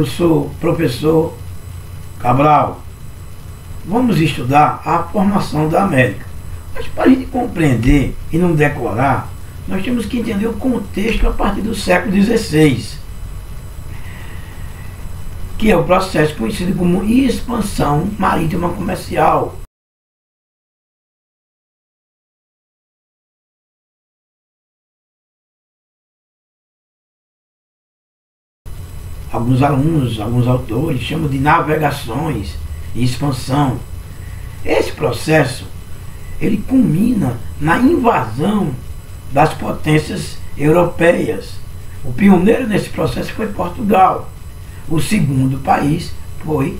eu sou professor Cabral. Vamos estudar a formação da América. Mas para a gente compreender e não decorar, nós temos que entender o contexto a partir do século XVI, que é o processo conhecido como expansão marítima comercial. Alguns alunos, alguns autores chamam de navegações e expansão. Esse processo, ele culmina na invasão das potências europeias. O pioneiro nesse processo foi Portugal. O segundo país foi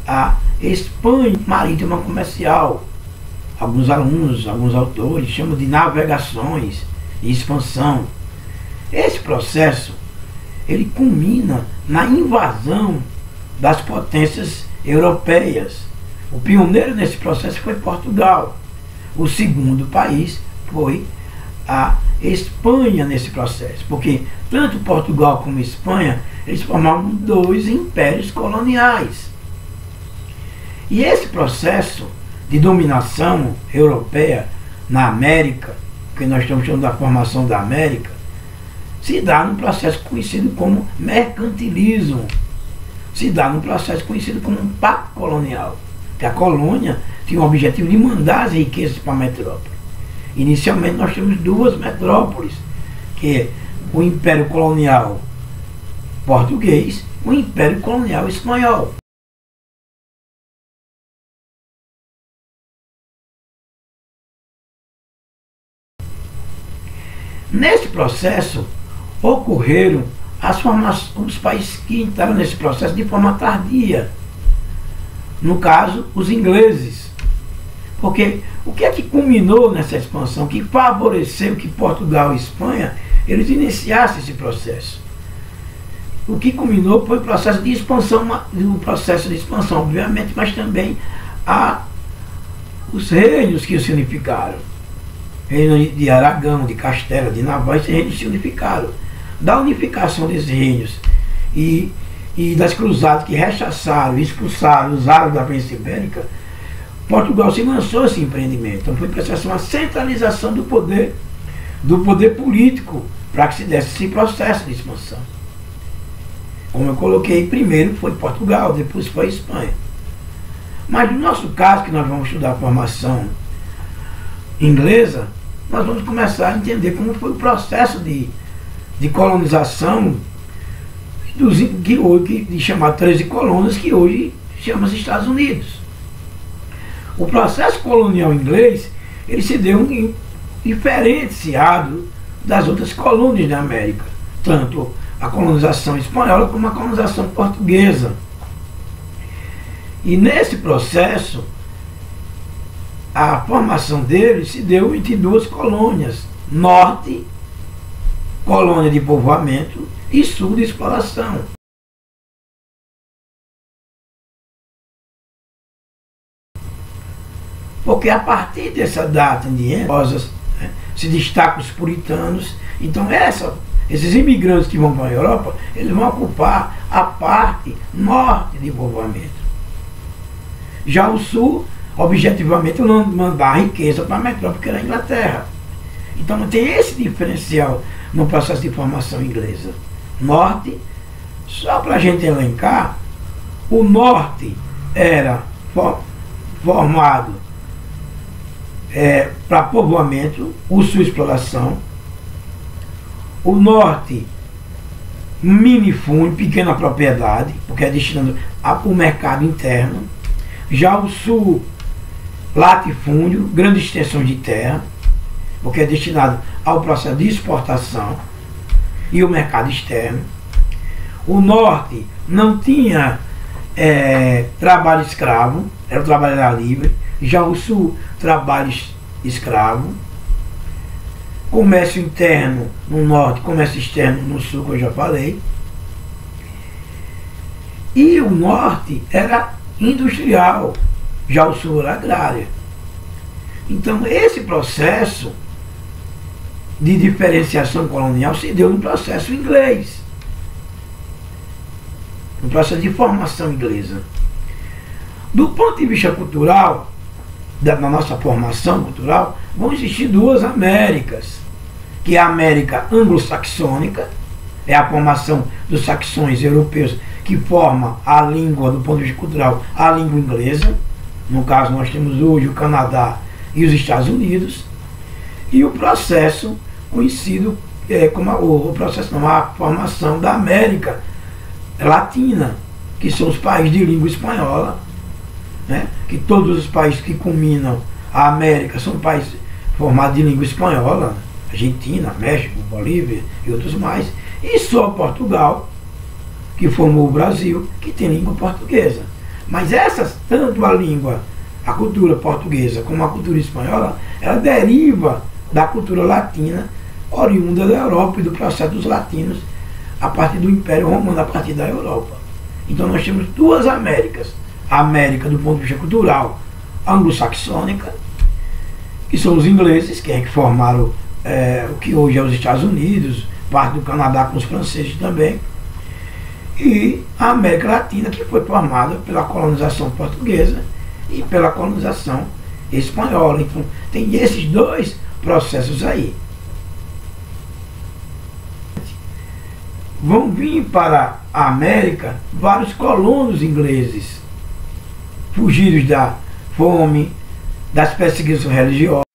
a Espanha marítima comercial. Alguns alunos, alguns autores chamam de navegações e expansão. Esse processo, ele culmina na invasão das potências europeias. O pioneiro nesse processo foi Portugal. O segundo país foi a Espanha nesse processo, porque tanto Portugal como Espanha, eles formavam dois impérios coloniais. E esse processo de dominação europeia na América, que nós estamos chamando da formação da América, se dá num processo conhecido como mercantilismo, se dá num processo conhecido como um pacto colonial, que a colônia tinha o objetivo de mandar as riquezas para a metrópole. Inicialmente nós temos duas metrópoles, que é o Império Colonial Português e o Império Colonial Espanhol. Nesse processo ocorreram os países que entraram nesse processo de forma tardia. No caso, os ingleses. Porque o que é que culminou nessa expansão, que favoreceu que Portugal e Espanha eles iniciassem esse processo? O que culminou foi o processo de expansão, obviamente, mas também os reinos que se unificaram. Reino de Aragão, de Castela, de Navarra, esses reinos se unificaram. Da unificação desses reinos e das cruzadas que rechaçaram e expulsaram os árabes da Península Ibérica, Portugal se lançou esse empreendimento. Então foi preciso uma centralização do poder político para que se desse esse processo de expansão. Como eu coloquei, primeiro foi Portugal, depois foi Espanha. Mas no nosso caso, que nós vamos estudar a formação inglesa, nós vamos começar a entender como foi o processo de colonização que hoje, de chamar 13 colônias, que hoje chama-se Estados Unidos. O processo colonial inglês, ele se deu diferenciado das outras colônias da América, tanto a colonização espanhola como a colonização portuguesa. E nesse processo, a formação dele se deu entre duas colônias: norte, colônia de povoamento, e sul de exploração. Porque a partir dessa data em diante, se destacam os puritanos. Então esses imigrantes que vão para a Europa, eles vão ocupar a parte norte de povoamento. Já o sul, objetivamente, mandar riqueza para a metrópole, que era a Inglaterra. Então tem esse diferencial no processo de formação inglesa. Norte, só para a gente elencar, o norte era formado para povoamento, o sul exploração, o norte minifúndio, pequena propriedade, porque é destinado ao mercado interno. Já o sul, latifúndio, grande extensão de terra, porque é destinado ao processo de exportação e o mercado externo. O norte não tinha trabalho escravo, era o trabalho livre. Já o sul, trabalho escravo. Comércio interno no norte, comércio externo no sul, que eu já falei. E o norte era industrial, já o sul era agrária. Então esse processo de diferenciação colonial se deu no processo inglês. um processo de formação inglesa. Do ponto de vista cultural, da nossa formação cultural, vão existir duas Américas, que é a América anglo-saxônica, é a formação dos saxões europeus que forma a língua, do ponto de vista cultural, a língua inglesa. No caso, nós temos hoje o Canadá e os Estados Unidos, e o processo conhecido como a formação da América Latina, que são os países de língua espanhola, né? Que todos os países que culminam a América são países formados de língua espanhola, Argentina, México, Bolívia e outros mais, e só Portugal, que formou o Brasil, que tem língua portuguesa. Mas essas, tanto a língua, a cultura portuguesa como a cultura espanhola, ela deriva da cultura latina, oriunda da Europa e do processo dos latinos a partir do Império Romano, a partir da Europa. Então nós temos duas Américas. A América do ponto de vista cultural anglo-saxônica, que são os ingleses, que formaram o que hoje é os Estados Unidos, parte do Canadá com os franceses também, e a América Latina, que foi formada pela colonização portuguesa e pela colonização espanhola. Então tem esses dois processos aí. Vão vir para a América vários colonos ingleses, fugidos da fome, das perseguições religiosas.